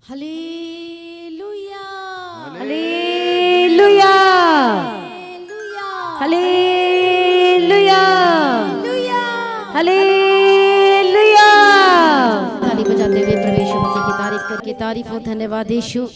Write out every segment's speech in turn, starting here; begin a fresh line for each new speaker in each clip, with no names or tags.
Hallelujah
hallelujah hallelujah hallelujah.
ताली बजाते हुए प्रभु यीशु मसीह की तारीफ करके तारीफ हो। धन्यवाद यीशु,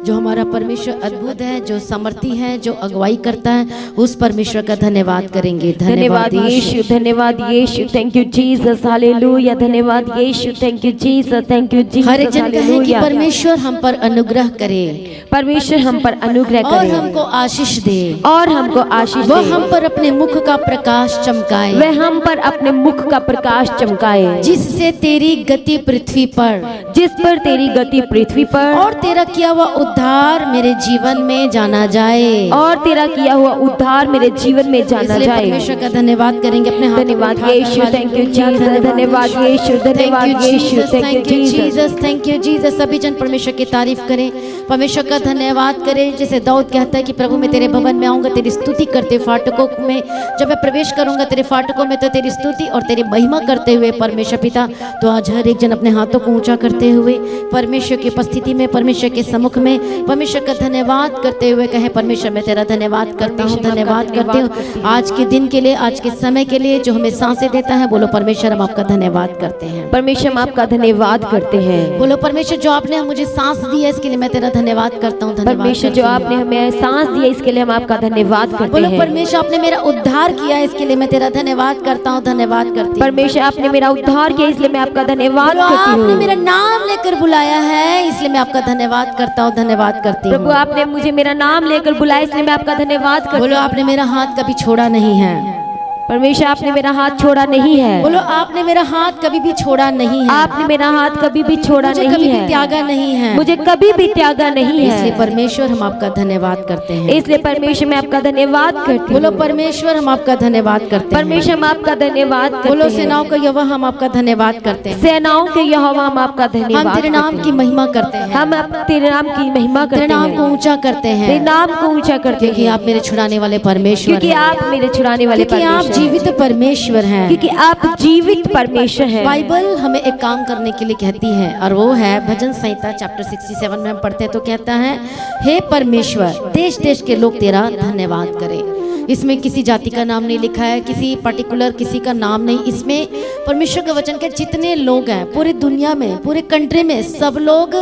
जो हमारा परमेश्वर अद्भुत है, जो समर्थी है, जो अगुवाई करता है, उस परमेश्वर का धन्यवाद करेंगे।
धन्यवाद यीशु, धन्यवाद यीशु, थैंक यू जीसस, हालेलुया। धन्यवाद यीशु, thank you Jesus, thank you Jesus.
हर एक जन कहे कि परमेश्वर हम पर अनुग्रह करे,
परमेश्वर हम पर अनुग्रह
और
करे
हमको आशीष दे,
और हमको आशीष
वह
दे।
हम पर अपने मुख का प्रकाश चमकाए,
वह हम पर अपने मुख का प्रकाश चमकाए,
जिससे तेरी गति पृथ्वी पर,
जिस पर तेरी गति पृथ्वी पर,
और तेरा किया हुआ उद्धार मेरे जीवन में जाना जाए,
और तेरा किया हुआ उद्धार मेरे जीवन में जाना
इसलिए
जाए।
परमेश्वर का धन्यवाद करेंगे अपने हाथ।
धन्यवाद यीशु, थैंक यू जीसस, धन्यवाद यीशु, धन्यवाद यीशु, thank you Jesus.
Thank you Jesus. सभी जन परमेश्वर की तारीफ करें, परमेश्वर का धन्यवाद करें। जैसे दाऊद कहता है कि प्रभु मैं तेरे भवन में आऊंगा, तेरी स्तुति करते फाटकों में, जब मैं प्रवेश करूंगा तेरे फाटकों में तो तेरी स्तुति और तेरी महिमा करते हुए परमेश्वर पिता। तो आज हर एक जन अपने हाथों को ऊंचा करते हुए परमेश्वर की उपस्थिति में, परमेश्वर के सम्मुख में परमेश्वर का धन्यवाद करते हुए कहे, परमेश्वर मैं तेरा धन्यवाद करता हूँ, धन्यवाद करते हूँ आज के दिन के लिए, आज के समय के लिए जो हमें सांसें देता है। बोलो परमेश्वर हम आपका धन्यवाद करते हैं।
परमेश्वर हम आपका धन्यवाद करते हैं।
बोलो परमेश्वर जो आपने मुझे सांस दी है इसके लिए मैं तेरा धन्यवाद करता हूँ।
परमेश्वर जो आपने हमें सांस दिया इसके लिए हम आपका धन्यवाद करते
बोलो
हैं।
परमेश्वर आपने मेरा उद्धार किया इसके लिए मैं तेरा धन्यवाद करता हूँ, धन्यवाद करती हूँ।
परमेश्वर आपने मेरा उद्धार किया इसलिए मैं आपका धन्यवाद
बोलो
करती
आपने
हूँ।
मेरा नाम लेकर बुलाया है इसलिए मैं आपका धन्यवाद करता हूँ, धन्यवाद करती हूँ।
प्रभु आपने मुझे मेरा नाम लेकर बुलाया इसलिए मैं आपका धन्यवाद करती
बोलो
हूँ।
आपने मेरा हाथ कभी छोड़ा नहीं है।
परमेश्वर आपने मेरा हाथ छोड़ा नहीं है।
बोलो आपने मेरा हाथ कभी भी छोड़ा नहीं है।
आपने मेरा हाथ कभी भी छोड़ा
मुझे
नहीं
कभी
है,
भी त्यागा नहीं है,
मुझे कभी भी त्यागा नहीं है।
इसलिए परमेश्वर हम आपका धन्यवाद करते हैं।
इसलिए परमेश्वर मैं आपका धन्यवाद करती
बोलो
हूँ।
परमेश्वर हम आपका धन्यवाद करते हैं।
परमेश्वर हम आपका धन्यवाद करते
बोलो
हैं।
सेनाओं का यहोवा हम आपका धन्यवाद करते हैं।
सेनाओं के यहोवा हम आपका
हम
धन्यवाद
तेरे नाम
करते
की
हैं।
महिमा करते हैं,
हम तेरे नाम की महिमा
तेरे
करते
नाम को
हैं,
ऊंचा करते
तेरे
हैं,
नाम को ऊंचा करते
क्योंकि
हैं,
आप मेरे छुड़ाने वाले परमेश्वर
क्योंकि
हैं,
आप मेरे छुड़ाने वाले
क्योंकि आप
परमेश्वर हैं,
जीवित परमेश्वर हैं।
क्योंकि आप जीवित परमेश्वर हैं।
बाइबल हमें एक काम करने के लिए कहती है और वो है भजन संहिता चैप्टर 67 में हम पढ़ते हैं तो कहता है, हे परमेश्वर देश देश के लोग तेरा धन्यवाद करें। इसमें किसी जाति का नाम नहीं लिखा है, किसी पर्टिकुलर किसी का नाम नहीं, इसमें परमेश्वर के वचन के जितने लोग हैं पूरी दुनिया में, पूरे कंट्री में, सब लोग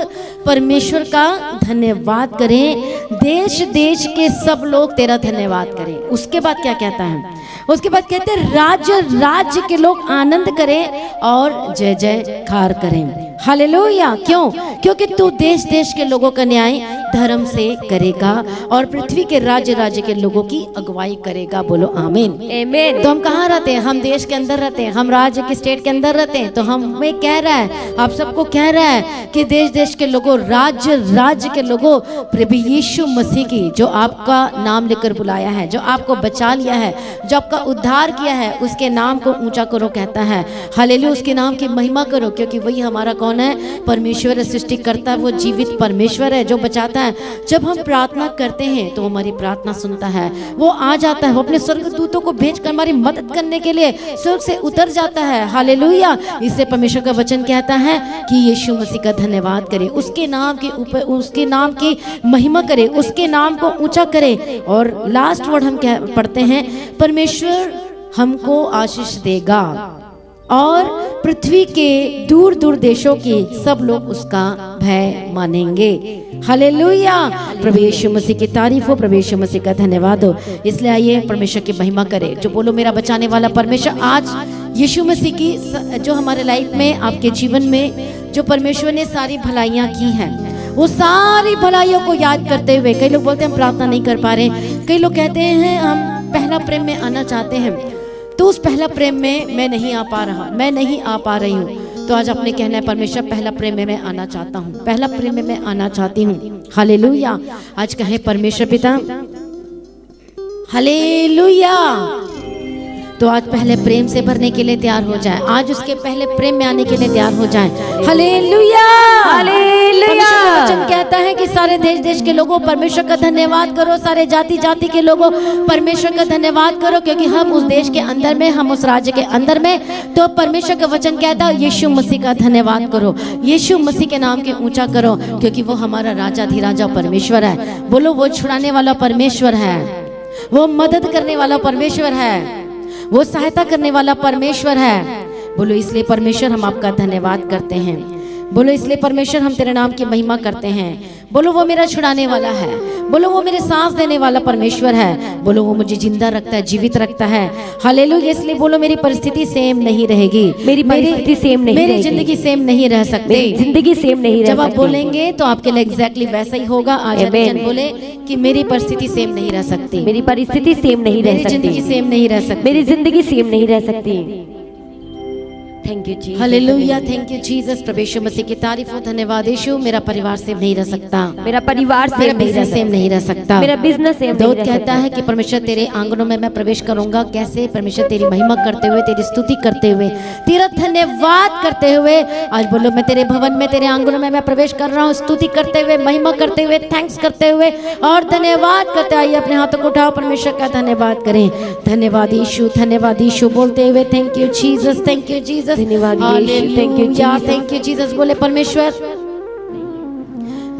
परमेश्वर का धन्यवाद करें। देश देश के सब लोग तेरा धन्यवाद करें। उसके बाद क्या कहता है? उसके बाद कहते हैं राज्य राज्य के लोग आनंद करें और जय जयकार करें। हालेलुया। क्यों? क्योंकि तू देश देश के लोगों का न्याय धर्म से करेगा और पृथ्वी के राज्य राज्य के लोगों की अगुवाई करेगा। बोलो आमीन।
आमीन।
तो हम कहाँ रहते हैं? हम देश के अंदर रहते हैं, हम राज्य के स्टेट के अंदर रहते हैं। तो हमें कह रहा है, आप सबको कह रहा है कि देश देश के लोगों, राज्य राज्य के लोगों, प्रभु यीशु मसीह की जो आपका नाम लेकर बुलाया है, जो आपको बचा लिया है, जो आपका उद्धार किया है, उसके नाम को ऊंचा करो कहता है। हालेलुया। उसके नाम की महिमा करो, क्योंकि वही हमारा कौन है? परमेश्वर सृष्टि करता है, वो जीवित परमेश्वर है जो बचाता है। जब हम प्रार्थना करते हैं तो हमारी प्रार्थना सुनता है, वो आ जाता है, वो अपने स्वर्गदूतों को भेजकर हमारी मदद करने के लिए स्वर्ग से उतर जाता है। हालेलुया। इसलिए परमेश्वर का वचन कहता है कि यीशु मसीह का धन्यवाद करें, उसके नाम के ऊपर, उसके नाम की महिमा करें, उसके नाम को ऊंचा करें। और लास्ट वर्ड हम क्या पढ़ते हैं? परमेश्वर हमको आशीष देगा और पृथ्वी के दूर दूर देशों के सब लोग उसका भय मानेंगे। हालेलुया। प्रभु यीशु मसीह की तारीफ हो, प्रभु यीशु मसीह का धन्यवाद हो। इसलिए आइए परमेश्वर की महिमा करें। जो बोलो मेरा बचाने वाला परमेश्वर, आज यीशु मसीह की जो हमारे लाइफ में, आपके जीवन में जो परमेश्वर ने सारी भलाइयाँ की हैं, वो सारी भलाइयों को याद करते हुए, कई लोग बोलते हैं हम प्रार्थना नहीं कर पा रहे, कई लोग कहते हैं हम पहला प्रेम में आना चाहते हैं, तो उस पहला प्रेम में मैं नहीं आ पा रहा, मैं नहीं आ पा रही हूँ। तो आज आपने कहना है परमेश्वर पहला प्रेम में मैं आना चाहता हूँ, पहला प्रेम में मैं आना चाहती हूँ। हालेलुया। आज कहें परमेश्वर पिता हालेलुया। तो आज पहले प्रेम से भरने के लिए तैयार हो जाए, आज उसके पहले प्रेम में आने के लिए तैयार हो जाए। हालेलुया।
हालेलुया।
परमेश्वर का वचन कहता है हैं कि सारे देश देश के लोगों परमेश्वर का धन्यवाद करो, सारे जाति जाति के लोगों परमेश्वर का धन्यवाद करो, क्योंकि हम उस देश के अंदर में, हम उस राज्य के अंदर में, तो परमेश्वर का वचन कहता है यीशु मसीह का धन्यवाद करो, यीशु मसीह के नाम के ऊंचा करो, क्योंकि वो हमारा राजा धीराजा परमेश्वर है। बोलो वो छुड़ाने वाला परमेश्वर है, वो मदद करने वाला परमेश्वर है, वो सहायता करने वाला परमेश्वर है। बोलो इसलिए परमेश्वर हम आपका धन्यवाद करते हैं। बोलो इसलिए परमेश्वर हम तेरे नाम की महिमा करते हैं। बोलो वो मेरा छुड़ाने वाला है, बोलो वो मेरे सांस देने वाला परमेश्वर है, बोलो वो मुझे जिंदा रखता है, जीवित रखता है। हालेलुया। इसलिए बोलो मेरी परिस्थिति सेम नहीं रहेगी,
मेरी परिस्थिति सेम नहीं
मेरी
रहेगी,
जिंदगी सेम नहीं रह सकती,
मेरी जिंदगी सेम नहीं रह
जब आप
सकती।
बोलेंगे तो आपके लिए एग्जैक्टली वैसा ही होगा। आज
Amen।
बोले कि मेरी परिस्थिति सेम नहीं रह सकती,
मेरी परिस्थिति सेम नहीं रह
मेरी जिंदगी
सकती,
सेम नहीं रह सकती,
मेरी जिंदगी सेम नहीं रह सकती। Thank you Jesus.
Hallelujah. Thank you Jesus. प्रभु यीशु मसीह की तारीफ और धन्यवाद। यीशु मेरा परिवार सेम नहीं रह सकता,
मेरा परिवार
मेरा
सेम नहीं रह
बिजनेस सेम
सकता,
नहीं रह सकता,
मेरा बिजनेस सेम नहीं
दाऊद
रह
कहता
सकता।
है कि परमेश्वर तेरे आंगनों में मैं प्रवेश करूंगा। कैसे? परमेश्वर तेरी महिमा करते हुए, तेरी स्तुति करते हुए, तेरा धन्यवाद करते हुए। आज बोलो मैं तेरे भवन में, तेरे आंगनों में मैं प्रवेश कर रहा हूँ, स्तुति करते हुए, महिमा करते हुए, थैंक्स करते हुए और धन्यवाद करते। आइए अपने हाथों को उठाओ, परमेश्वर का धन्यवाद करें। धन्यवाद यीशु, धन्यवाद यीशु बोलते हुए thank you Jesus, thank you Jesus,
धन्यवाद यीशु, thank you Jesus।
Thank you Jesus. बोले परमेश्वर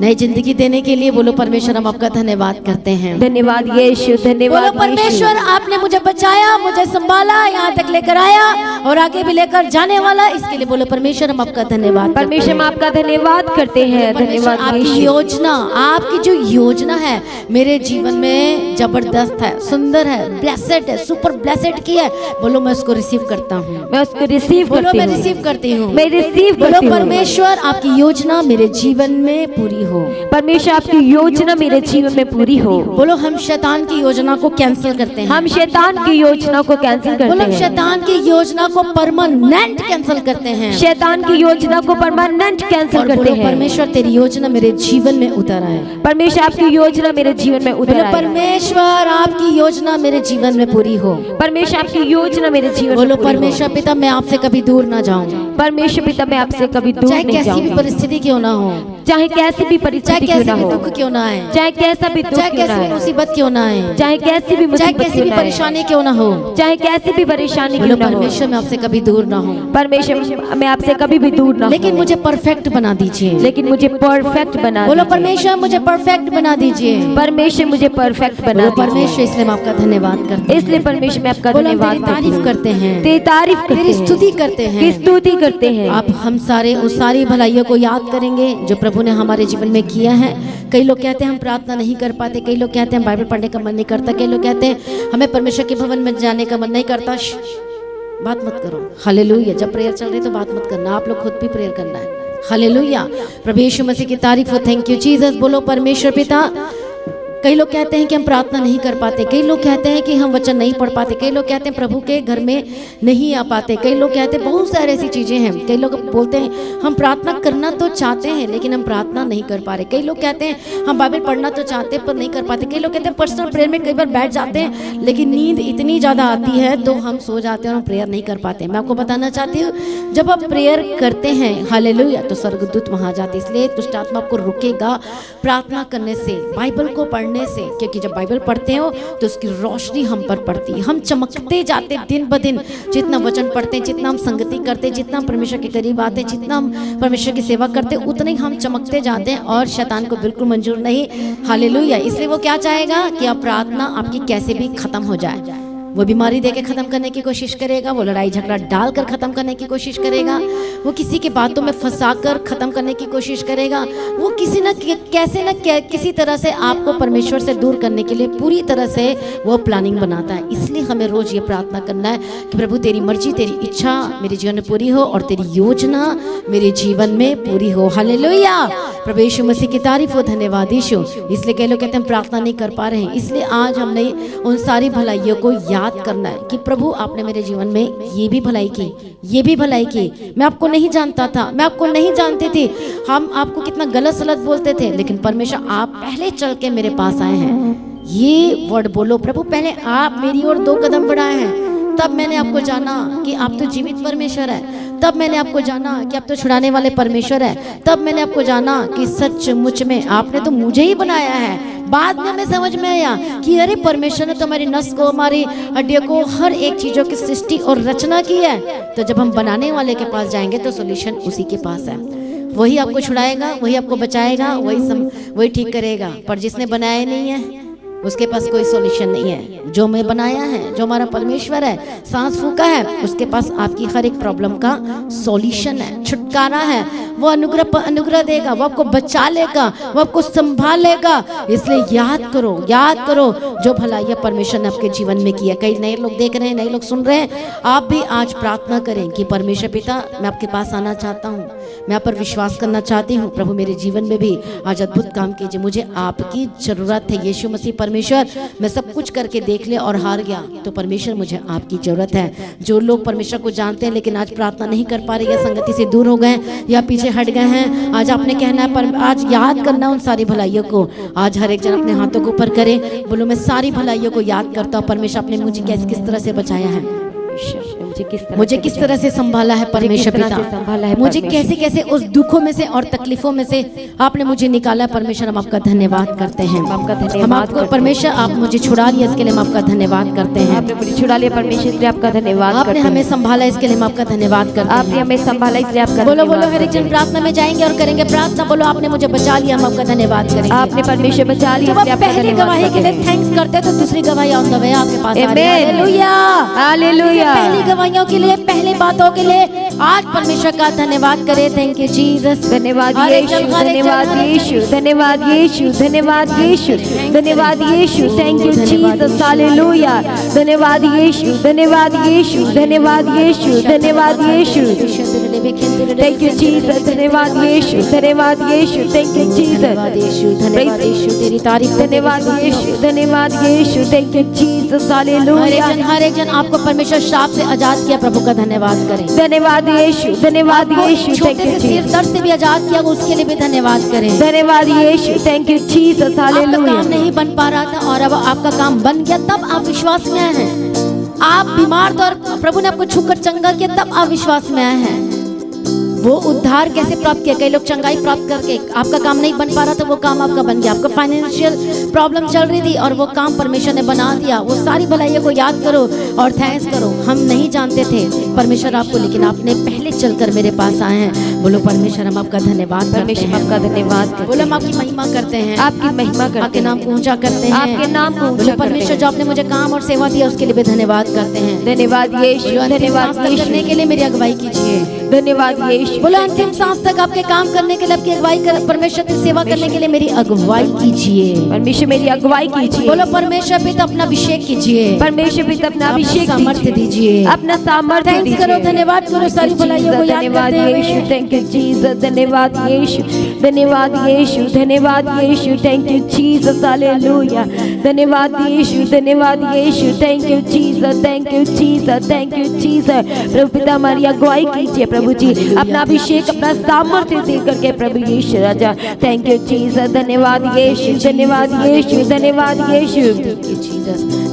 नई जिंदगी देने के लिए, बोलो परमेश्वर हम आपका धन्यवाद करते हैं।
धन्यवाद यीशु, धन्यवाद
बोलो परमेश्वर आपने मुझे बचाया, मुझे संभाला, यहाँ तक लेकर आया और आगे भी लेकर जाने वाला, इसके लिए बोलो परमेश्वर हम आपका धन्यवाद।
परमेश्वर हम आपका धन्यवाद करते हैं।
परमेश्वर
धन्यवाद
आपकी
यीशु।
योजना, आपकी जो योजना है मेरे जीवन में जबरदस्त है, सुंदर है, ब्लेसेड है, सुपर ब्लेसेड की है। बोलो मैं उसको रिसीव करता हूँ,
मैं उसको रिसीव
बोलो
करती
मैं
हूँ,
रिसीव करती हूँ,
मैं रिसीव
बोलो
करती हूँ।
परमेश्वर आपकी योजना मेरे जीवन में पूरी हो।
परमेश्वर आपकी योजना मेरे जीवन में पूरी हो।
बोलो हम शैतान की योजना को कैंसिल करते हैं,
हम शैतान की योजना को कैंसिल
बोलो
करते
हम
हैं।
शैतान की योजना को परमानेंट कैंसिल करते हैं
शैतान की योजना को परमानेंट कैंसिल
और
करते
बोलो
हैं।
परमेश्वर तेरी योजना मेरे जीवन में उतर आए।
परमेश्वर आपकी योजना मेरे जीवन में उतर
बोलो
आए।
परमेश्वर आपकी योजना मेरे जीवन में पूरी हो।
परमेश्वर आपकी योजना मेरे जीवन में
बोलो
पूरी हो।
परमेश्वर पिता मैं आपसे कभी दूर ना जाऊं,
परमेश्वर पिता मैं आपसे कभी दूर
चाहे
नहीं
कैसी भी
जाऊंगा,
परिस्थिति क्यों ना हो,
चाहे कैसी भी
चाहे
परिस्थिति क्यों
कैसी
ना
भी
हो,
दुख क्यों ना आए,
चाहे कैसा भी दुख
चाहे
क्यों ना
कैसी भी
आए,
मुसीबत क्यों ना आए,
चाहे कैसी भी
चाहे
मुसीबत
कैसी
क्यों
भी
ना आए,
परेशानी क्यों ना हो,
चाहे कैसी भी परेशानी
बोलो
क्यों ना हो,
परमेश्वर मैं आपसे कभी दूर ना हूँ,
परमेश्वर मैं आपसे कभी भी दूर ना
लेकिन
हूँ,
मुझे परफेक्ट बना दीजिए।
लेकिन मुझे परफेक्ट बना
बोलो
दीजिए।
परमेश्वर मुझे परफेक्ट बना दीजिए।
परमेश्वर मुझे परफेक्ट बना
बोलो
दीजिए।
परमेश्वर इसलिए हम आपका धन्यवाद करते हैं,
इसलिए परमेश्वर मैं आपका
बोलो हम
धन्यवाद
तेरी
करती
तारीफ
हूँ,
करते हैं,
तेरी तारीफ करते
तेरी
हैं,
स्तुति करते
की
हैं।
स्तुति करते हैं।
आप हम सारे उस सारी भलाइयों को याद करेंगे जो प्रभु ने हमारे जीवन में किया है। कई लोग कहते हैं हम प्रार्थना नहीं कर पाते, कई लोग कहते हैं बाइबल पढ़ने का मन नहीं करता, कई लोग कहते हैं हमें परमेश्वर के भवन में जाने का मन नहीं करता। बात मत करो। हालेलुया। जब प्रेयर चल रही तो बात मत करना, आप लोग खुद भी प्रेयर करना है। हालेलुया। प्रभु यीशु मसीह की तारीफ हो। Thank you Jesus. बोलो परमेश्वर पिता। कई लोग कहते हैं कि हम प्रार्थना नहीं कर पाते, कई लोग कहते हैं कि हम वचन नहीं पढ़ पाते, कई लोग कहते हैं प्रभु के घर में नहीं आ पाते, कई लोग कहते हैं बहुत सारी ऐसी चीज़ें हैं। कई लोग बोलते हैं हम प्रार्थना करना तो चाहते हैं लेकिन हम प्रार्थना नहीं कर पा रहे। कई लोग कहते हैं हम बाइबल पढ़ना तो चाहते हैं पर नहीं कर पाते। कई लोग कहते हैं पर्सनल प्रेयर में कई बार बैठ जाते हैं लेकिन नींद इतनी ज़्यादा आती है तो हम सो जाते हैं और हम प्रेयर नहीं कर पाते। मैं आपको बताना चाहती हूँ जब आप प्रेयर करते हैं हालेलुया तो स्वर्गदूत वहाँ जाते, इसलिए दुष्ट आत्मा आपको रुकेगा प्रार्थना करने से, बाइबल को पढ़ने से, क्योंकि जब बाइबल पढ़ते हो तो उसकी रोशनी हम पर पड़ती है, हम चमकते जाते दिन ब दिन। जितना वचन पढ़ते हैं, जितना हम संगति करते हैं, जितना हम परमेश्वर के करीब आते हैं, जितना हम परमेश्वर की सेवा करते हैं, उतने ही हम चमकते जाते हैं और शैतान को बिल्कुल मंजूर नहीं। हालेलुया। इसलिए वो क्या चाहेगा कि आप प्रार्थना आपकी कैसे भी खत्म हो जाए। वो बीमारी देके खत्म करने की कोशिश करेगा, वो लड़ाई झगड़ा डालकर खत्म करने की कोशिश करेगा, वो किसी के बातों में फंसाकर खत्म करने की कोशिश करेगा, वो किसी न कैसे न किसी तरह से आपको परमेश्वर से दूर करने के लिए पूरी तरह से वो प्लानिंग बनाता है। इसलिए हमें रोज ये प्रार्थना करना है कि प्रभु तेरी मर्जी, तेरी इच्छा मेरे जीवन में पूरी हो और तेरी योजना मेरे जीवन में पूरी हो। हालेलुया। प्रभु यीशु मसीह की तारीफ हो। धन्यवाद यीशु। इसलिए कई लोग कहते हैं हम प्रार्थना नहीं कर पा रहे हैं, इसलिए आज हमने उन सारी भलाइयों को याद करना है कि प्रभु आपने मेरे जीवन में ये भी भलाई की, ये भी भलाई की। मैं आपको नहीं जानता था, मैं आपको नहीं जानती थी, हम आपको कितना गलत सलत बोलते थे, लेकिन परमेश्वर आप पहले चल के मेरे पास आए हैं। ये वर्ड बोलो प्रभु, पहले आप मेरी ओर 2 कदम बढ़ाए हैं तब मैंने आपको जाना कि आप तो जीवित परमेश्वर है। तब मैंने आपको जाना कि आप तो छुड़ाने वाले परमेश्वर है। तब मैंने आपको जाना कि सचमुच में आपने तो मुझे ही बनाया है। बाद में हमें समझ में आया कि अरे परमेश्वर ने तो हमारी नस को, हमारी हड्डियों को, हर एक चीज़ों की सृष्टि और रचना की है। तो जब हम बनाने वाले के पास जाएंगे तो सोल्यूशन उसी के पास है। वही आपको छुड़ाएगा, वही आपको बचाएगा, वही ठीक करेगा। पर जिसने बनाया नहीं है उसके पास कोई सॉल्यूशन नहीं है। जो मैं बनाया है, जो हमारा परमेश्वर है, सांस फूका है, उसके पास आपकी हर एक प्रॉब्लम का सॉल्यूशन है, छुटकारा है। वो अनुग्रह पर अनुग्रह देगा, वो आपको बचा लेगा, वो आपको संभाल लेगा। इसलिए याद करो जो भलाई परमेश्वर ने आपके जीवन में किया। कई नए लोग देख रहे हैं, नए लोग सुन रहे हैं। आप भी आज प्रार्थना करें कि परमेश्वर पिता, मैं आपके पास आना चाहता हूँ, मैं आप पर विश्वास करना चाहती हूँ। प्रभु मेरे जीवन में भी आज अद्भुत काम कीजिए, मुझे आपकी जरूरत है। यीशु मसीह परमेश्वर, मैं सब कुछ करके देख लिया और हार गया, तो परमेश्वर मुझे आपकी जरूरत है। जो लोग परमेश्वर को जानते हैं लेकिन आज प्रार्थना नहीं कर पा रहे, या संगति से दूर हो गए या पीछे हट गए हैं, आज आपने कहना है, पर आज याद करना उन सारी भलाइयों को। आज हर एक जन अपने हाथों को ऊपर करे, बोलो मैं सारी भलाइयों को याद करता हूँ। परमेश्वर आपने मुझे किस तरह से बचाया है, मुझे किस तरह से संभाला है परमेश्वर पिता, मुझे कैसे कैसे उस दुखों में से और तकलीफों में से आपने मुझे निकाला है। परमेश्वर हम आपका धन्यवाद करते हैं। हम आपको परमेश्वर, आप मुझे छुड़ा लिया, इसके लिए हम आपका धन्यवाद करते हैं।
आपने मुझे छुड़ा लिया परमेश्वर, इसलिए आपका धन्यवाद।
आपने हमें संभाला, इसके लिए हम आपका धन्यवाद करते हैं।
आपने हमें संभाला, इसलिए आपका
बोलो हर एक जन प्रार्थना में जाएंगे और करेंगे प्रार्थना। बोलो आपने मुझे बचा लिया, हम आपका धन्यवाद करेंगे।
आपने परमेश्वर बचा लिया,
जब आप पहली गवाही के लिए थैंक्स करते हैं तो दूसरी गवाही ऑन द वे आपके पास आ रही है। Hallelujah,
hallelujah.
पहली गवाहियों के लिए, पहली बातों के लिए आज परमेश्वर का धन्यवाद करें। Thank you Jesus.
धन्यवाद यीशु, धन्यवाद यीशु, धन्यवाद यीशु, धन्यवाद यीशु, धन्यवाद यीशु। Thank you Jesus, hallelujah. धन्यवाद यीशु, धन्यवाद यीशु, धन्यवाद यीशु, धन्यवाद यीशु। थैंक यू जीसस, धन्यवाद यीशु, धन्यवाद यीशु, थैंक यू जीसस,
धन्यवाद यीशु, धन्यवाद यीशु, तेरी तारीफ,
धन्यवाद यीशु, धन्यवाद यीशु, थैंक यू जीसस, हालेलुया।
हर एक जन आपको परमेश्वर श्राप से आजाद किया, प्रभु का धन्यवाद करें।
धन्यवाद यीशु, धन्यवाद यीशु,
छोटे से सिर दर्द से भी आजाद किया, उसके लिए भी धन्यवाद करें।
धन्यवाद यीशु, थैंक यू जीसस, हालेलुया।
काम नहीं बन पा रहा था और अब आपका काम बन गया, तब आप विश्वास में आए हैं। आप बीमार थे और प्रभु ने आपको छूकर चंगा किया, तब आप विश्वास में आए हैं। वो उद्धार कैसे प्राप्त किया? कई लोग चंगाई प्राप्त करके, आपका काम नहीं बन पा रहा था, वो काम आपका बन गया। आपका फाइनेंशियल प्रॉब्लम चल रही थी और वो काम परमेश्वर ने बना दिया। वो सारी भलाइयों को याद करो और थैंक्स करो। हम नहीं जानते थे परमेश्वर आपको, लेकिन आपने पहले चलकर मेरे पास आए हैं। बोलो परमेश्वर हम आपका धन्यवाद,
परमेश्वर आपका धन्यवाद।
बोलो हम आपकी महिमा करते हैं,
आपकी महिमा करते हैं,
आपके नाम को ऊंचा करते हैं,
आपके नाम को ऊंचा करते हैं।
परमेश्वर जो आपने मुझे काम और सेवा दिया उसके लिए भी धन्यवाद करते हैं।
धन्यवाद यीशु, धन्यवाद
करने के लिए मेरी अगुवाई कीजिए।
धन्यवाद यीशु।
बोलो अंतिम सांस तक आपके काम करने के लिए, आपकी अगुवाई परमेश्वर की सेवा करने के लिए मेरी अगुवाई कीजिए।
परमेश्वर मेरी अगुवाई कीजिए।
बोलो परमेश्वर पिता अपना अभिषेक कीजिए।
परमेश्वर पिता अपना अभिषेक
सामर्थ्य दीजिए,
अपना सामर्थ्य
थैंक्स करो, धन्यवाद करो सारी भलाइयों को याद
धन्यवाद
करते
यीशु,
हुए।
थैंक यू जीसस, धन्यवाद यीशु, धन्यवाद यीशु, धन्यवाद यीशु, थैंक यू जीसस, हालेलुया। धन्यवाद यीशु, धन्यवाद यीशु, thank you Jesus, thank you Jesus, thank you Jesus. प्रभु पिता हमारी अगुवाई कीजिए प्रभु जी, अपना अभिषेक, अपना सामर्थ्य दे करके प्रभु यीशु राजा। थैंक यू जीसस, धन्यवाद यीशु, धन्यवाद यीशु, धन्यवाद यीशु।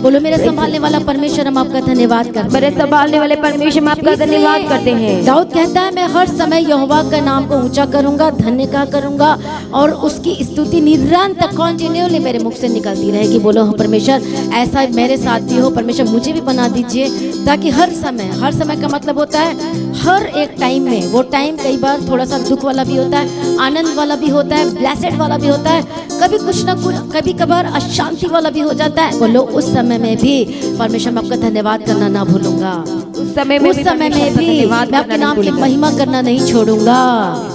बोलो मेरा संभालने वाला परमेश्वर हम आपका धन्यवाद करते हैं।
मेरे संभालने वाले परमेश्वर हम आपका धन्यवाद करते हैं।
दाऊद कहता है मैं हर समय यहोवा का नाम को ऊंचा करूंगा, धन्य का करूंगा और उसकी स्तुति निरंतर कंटिन्यूअली मेरे मुख से निकलती रहेगी। बोलो परमेश्वर ऐसा मेरे साथ भी हो, परमेश्वर मुझे भी बना दीजिए, ताकि हर समय का मतलब होता है हर एक टाइम में। वो टाइम कई बार थोड़ा सा दुख वाला भी होता है, आनंद वाला भी होता है, ब्लेसेड वाला भी होता है, कभी कुछ ना कुछ, कभी कभार अशांति वाला भी हो जाता है। बोलो उस समय में भी परमेश्वर मैं आपका धन्यवाद करना ना भूलूंगा। उस समय में भी मैं आपके नाम की महिमा करना नहीं छोड़ूंगा।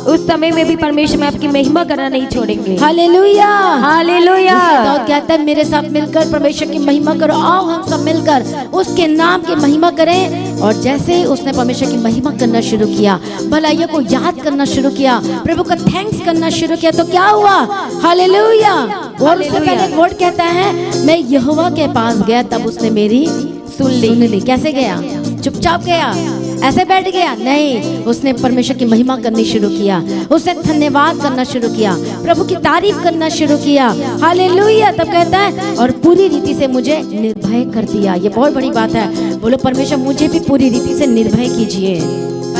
उस समय में भी परमेश्वर मैं आपकी महिमा करना नहीं छोड़ेंगे।
Hallelujah,
hallelujah.
दाऊद कहता है मेरे साथ मिलकर परमेश्वर की महिमा करो। आओ हम सब मिलकर उसके नाम की महिमा करें। और जैसे ही उसने परमेश्वर की महिमा करना शुरू किया, भलाइयों को याद करना शुरू किया, प्रभु का थैंक्स करना शुरू किया, तो क्या हुआ? हालेलुया। और उससे पहले एक वर्ड कहता है मैं यहोवा के पास गया, तब उसने मेरी सुन ली। कैसे गया? चुपचाप गया, ऐसे बैठ गया नहीं, उसने परमेश्वर की महिमा करनी शुरू किया, उसने धन्यवाद करना शुरू किया, प्रभु की तारीफ करना शुरू किया। हालेलुया। तब कहता है और पूरी रीति से मुझे निर्भय कर दिया। ये बहुत बड़ी बात है। बोलो परमेश्वर मुझे भी पूरी रीति से निर्भय कीजिए,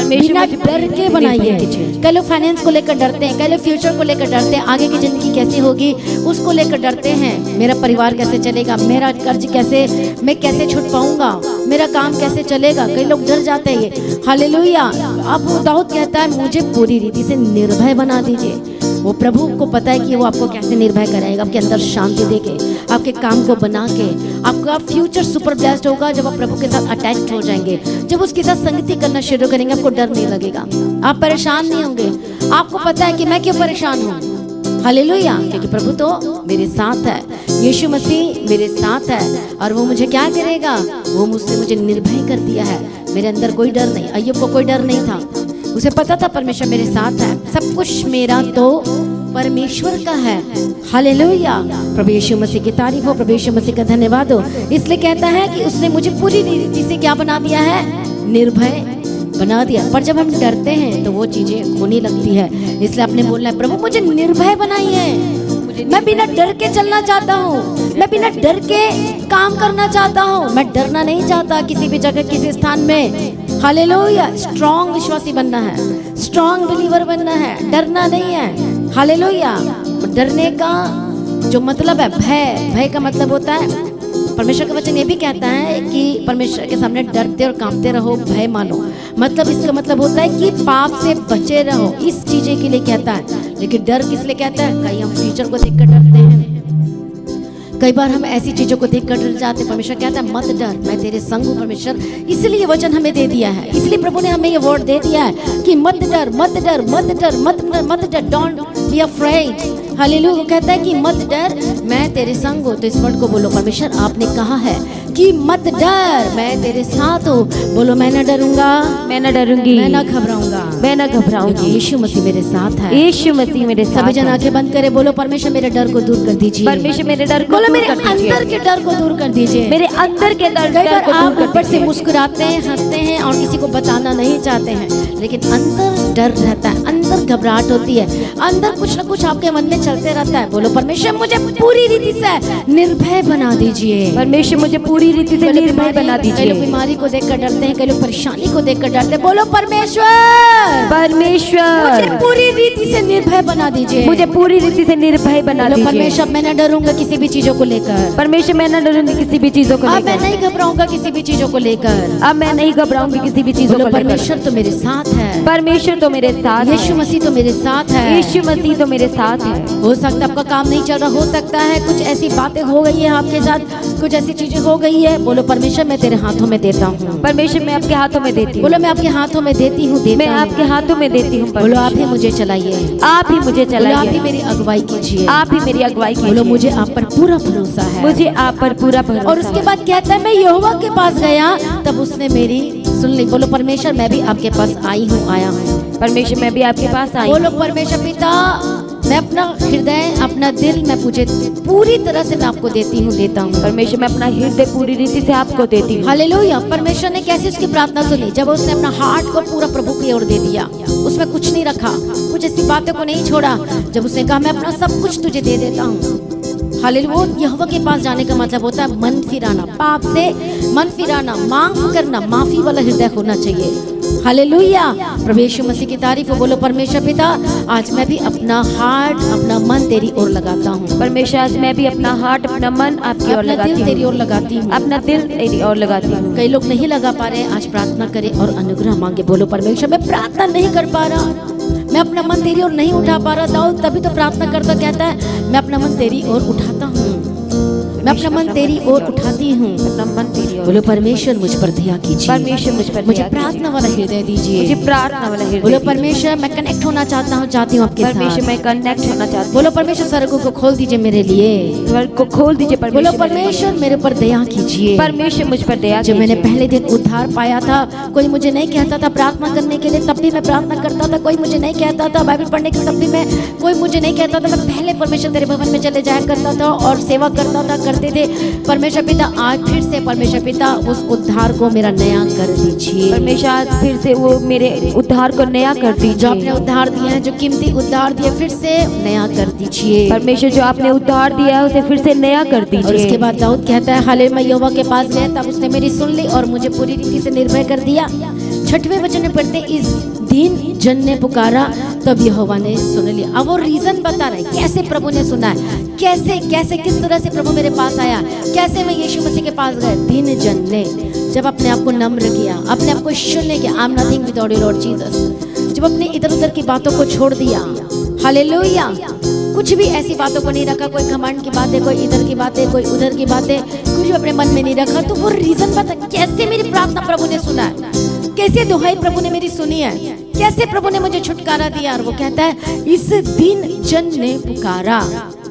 बिना डर के बनाइए। कई लोग फाइनेंस को लेकर डरते हैं, कई लोग फ्यूचर को लेकर डरते हैं, आगे की जिंदगी कैसी होगी उसको लेकर डरते हैं। मेरा परिवार कैसे चलेगा, मेरा कर्ज कैसे, मैं कैसे छूट पाऊंगा, मेरा काम कैसे चलेगा, कई लोग डर जाते हैं ये। हालेलुया। अब दाऊद कहता है मुझे पूरी रीति से निर्भय बना दीजिए। वो प्रभु को पता है कि वो आपको कैसे निर्भय कराएगा, आपके अंदर शांति देके, आपके काम को बना के। आपका फ्यूचर सुपर ब्लेस्ड होगा जब आप प्रभु के साथ अटैच हो जाएंगे, जब उसके साथ संगति करना शुरू करेंगे, आपको डर नहीं लगेगा, आप परेशान नहीं होंगे। आपको पता है कि मैं क्यों परेशान हूँ। हालेलुया। क्योंकि प्रभु तो मेरे साथ है, यीशु मसीह मेरे साथ है और वो मुझे क्या करेगा, वो मुझे निर्भय कर दिया है। मेरे अंदर कोई डर नहीं। अय्यूब को कोई डर नहीं था, उसे पता था परमेश्वर मेरे साथ है, सब कुछ मेरा तो परमेश्वर का है। हालेलुया। प्रभु यीशु मसीह की तारीफ हो, प्रभु यीशु मसीह का धन्यवाद हो। इसलिए कहता है कि उसने मुझे पूरी रीति से क्या बना दिया है, निर्भय बना दिया। पर जब हम डरते हैं तो वो चीजें होने लगती है। इसलिए आपने बोलना है प्रभु मुझे निर्भय बनाइए। मैं बिना डर के चलना चाहता हूँ, मैं बिना डर के काम करना चाहता हूँ। मैं डरना नहीं चाहता किसी भी जगह, किसी स्थान में। हालेलुया। स्ट्रॉन्ग विश्वासी बनना है, स्ट्रॉन्ग बिलीवर बनना है, डरना नहीं है। हालेलुया। डरने का जो मतलब है भय का मतलब होता है, परमेश्वर का वचन ये भी कहता है कि परमेश्वर के सामने डरते और कांपते रहो, भय मानो। मतलब इसका मतलब होता है कि पाप से बचे रहो, इस चीजें के लिए कहता है। लेकिन डर किस लिए कहता है, कहीं हम फ्यूचर को देखकर डरते हैं, कई बार हम ऐसी चीजों को देखकर डर जाते हैं। परमेश्वर कहता है मत डर, मैं तेरे संग हूँ। परमेश्वर इसलिए ये वचन हमें दे दिया है, इसलिए प्रभु ने हमें ये वर्ड दे दिया है कि मत डर, मत डर, मत डर, मत डर, डोंट बी अफ्रेड। हालेलुया। वो कहता है कि मत डर, मैं तेरे संग हूँ। तो इस वर्ड को बोलो, परमेश्वर आपने कहा है कि मत डर, मैं तेरे साथ हूँ। बोलो मैं न डरूंगा,
मैं न डरूंगी,
मैं न घबराऊंगा,
मैं न घबराऊंगी।
यीशु मसीह मेरे साथ है,
यीशु मसीह मेरे साथ
सभी जन
है।
आंखें बंद करे, बोलो परमेश्वर मेरे डर को दूर कर दीजिए।
परमेश्वर मेरे डर को
बोलो
दूर
मेरे
कर दीजिए।
अंदर के डर को दूर कर दीजिए।
मेरे अंदर के
कई
डर
बार
को
आप
दूर
ऊपर
कर
से
दीजिए।
मुस्कुराते हैं, हंसते हैं और किसी को बताना नहीं चाहते हैं, लेकिन अंदर डर रहता है, अंदर घबराहट होती है, अंदर कुछ ना कुछ आपके मन में चलते रहता है। बोलो परमेश्वर मुझे पूरी रीति से निर्भय बना दीजिए।
परमेश्वर मुझे पूरी रीति से निर्भय बना
कई लोग
दीजिए।
बीमारी को देखकर डरते हैं, कई लोग परेशानी को देखकर डरते हैं। बोलो परमेश्वर
परमेश्वर
मुझे पूरी रीति से निर्भय बना दीजिए।
मुझे पूरी रीति से निर्भय बना
बोलो
दीजिए।
परमेश्वर मैं न डरूंगा किसी भी चीजों को लेकर,
परमेश्वर मैं न डरूंगी किसी भी चीजों को
अब मैं
लेकर।
नहीं घबराऊंगा किसी भी चीजों को लेकर।
अब मैं नहीं घबराऊंगी किसी भी चीजों
बोलो
को लेकर।
परमेश्वर तो मेरे साथ है,
परमेश्वर तो मेरे साथ है।
यीशु मसीह तो मेरे साथ है।
यीशु मसीह तो मेरे साथ है।
हो सकता है आपका काम नहीं चल रहा, हो सकता है कुछ ऐसी बातें हो गई है आपके साथ, कुछ ऐसी चीजें हो गई है। बोलो परमेश्वर मैं तेरे हाथों में देता हूँ।
परमेश्वर मैं आपके हाथों में देती हूँ।
बोलो मैं आपके हाथों में देती हूँ,
मैं आपके हाथों में देती हूँ।
बोलो आप ही मुझे चलाइए,
आप ही मुझे
बोलो आप ही
चलाइए,
मेरी अगुवाई कीजिए।
आप ही मेरी अगुवाई
बोलो
कीजिए।
मुझे आप पर पूरा भरोसा है।
मुझे आप पर पूरा भरोसा
और उसके
है।
बाद कहता है मैं यहोवा के पास गया, तब उसने मेरी सुन ली। बोलो परमेश्वर मैं भी आपके पास आई हूँ, आया हूँ।
परमेश्वर मैं भी आपके पास आई हूँ।
बोलो परमेश्वर पिता मैं अपना हृदय, अपना दिल मैं मुझे पूरी तरह से मैं आपको देती हूँ, देता हूँ।
परमेश्वर मैं अपना हृदय पूरी रीति से आपको देती हूँ।
हालेलुया। परमेश्वर ने कैसे उसकी प्रार्थना सुनी, जब उसने अपना हार्ट को पूरा प्रभु की ओर दे दिया, उसमें कुछ नहीं रखा, कुछ ऐसी बातों को नहीं छोड़ा। जब उसने कहा मैं अपना सब कुछ तुझे दे देता हूँ। हालेलुया। यहोवा के पास जाने का मतलब होता है मन फिराना, पाप से मन फिराना, माफ करना, माफी वाला हृदय होना चाहिए। हालेलुया। प्रभु यीशु मसीह की तारीफ हो। बोलो परमेश्वर पिता आज मैं भी अपना हार्ट, अपना मन तेरी ओर लगाता हूँ।
परमेश्वर आज मैं भी अपना हार्ट, अपना मन आपकी ओर
अपना
लगाती
दिल तेरी
हूँ।
ओर लगाती हूँ।
अपना दिल तेरी ओर लगाती हूँ।
कई लोग नहीं लगा पा रहे हैं, आज प्रार्थना करें और अनुग्रह मांगे। बोलो परमेश्वर मैं प्रार्थना नहीं कर पा रहा, मैं अपना मन तेरी ओर नहीं उठा पा रहा। दाऊद तभी तो प्रार्थना करता, कहता है मैं अपना मन तेरी ओर उठाता हूँ, मैं अपना मन तेरी ओर उठाती हूँ।
अपना मन तेरी ओर।
बोलो परमेश्वर मुझ पर दया कीजिए,
परमेश्वर मुझ पर
मुझे
दया
प्रार्थना वाला हृदय
मुझे
दीजिए।
प्रार्थना वाला हृदय
बोलो
दीजिए।
परमेश्वर मैं कनेक्ट होना चाहता हूँ, चाहती हूँ आपके
परमेश्वर
साथ।
मैं कनेक्ट होना चाहती हूँ।
बोलो परमेश्वर स्वर्गों को खोल दीजिए मेरे लिए।
स्वर्ग को खोल दीजिए
बोलो
परमेश्वर।
परमेश्वर मेरे ऊपर दया कीजिए।
परमेश्वर मुझ पर दया
जब मैंने
कीजिए।
पहले दिन उद्धार पाया था, कोई मुझे नहीं कहता था प्रार्थना करने के लिए, तब भी मैं प्रार्थना करता था। कोई मुझे नहीं कहता था बाइबल पढ़ने के, तब भी मैं, कोई मुझे नहीं कहता था। मैं पहले परमेश्वर तेरे भवन में चले जाया करता था और सेवा करता था, करते थे। परमेश्वर पिता आज फिर से परमेश्वर पिता उस उद्धार को मेरा नया कर दीजिए।
परमेश्वर आज फिर से वो मेरे उद्धार को नया कर
जो
दीजिए।
आपने उद्धार दिया है, जो कीमती उद्धार दिया, फिर से नया कर दीजिए।
परमेश्वर जो आपने उद्धार दिया है उसे फिर से नया कर
और
दीजिए।
उसके बाद दाऊद कहता है, हाले मैं यहोवा के पास गया, तब उसने मेरी सुन ली और मुझे पूरी रीति से निर्भय कर दिया। 6वें वचन में पढ़ते, इस दिन जन ने पुकारा तब यहोवा ने सुन लिया। अब वो रीजन बता रहे कैसे प्रभु ने सुना है, कैसे कैसे किस तरह से प्रभु मेरे पास आया, कैसे मैं यीशु मसीह के पास गया। दिन जन ने जब अपने आप को नम्र किया, अपने आप को शून्य किया, I am nothing without you Lord Jesus, जब अपने इधर उधर की बातों को छोड़ दिया, हालेलुया, कुछ भी ऐसी बातों को नहीं रखा, कोई घमंड की बातें, कोई इधर की बातें, कोई उधर की बातें, कुछ भी अपने मन में नहीं रखा, तो वो रीजन बता कैसे मेरी प्रार्थना प्रभु ने सुना है, कैसे दुहाई प्रभु ने मेरी सुनी है, कैसे प्रभु ने मुझे छुटकारा दिया। और वो कहता है, इस दिन जन ने पुकारा।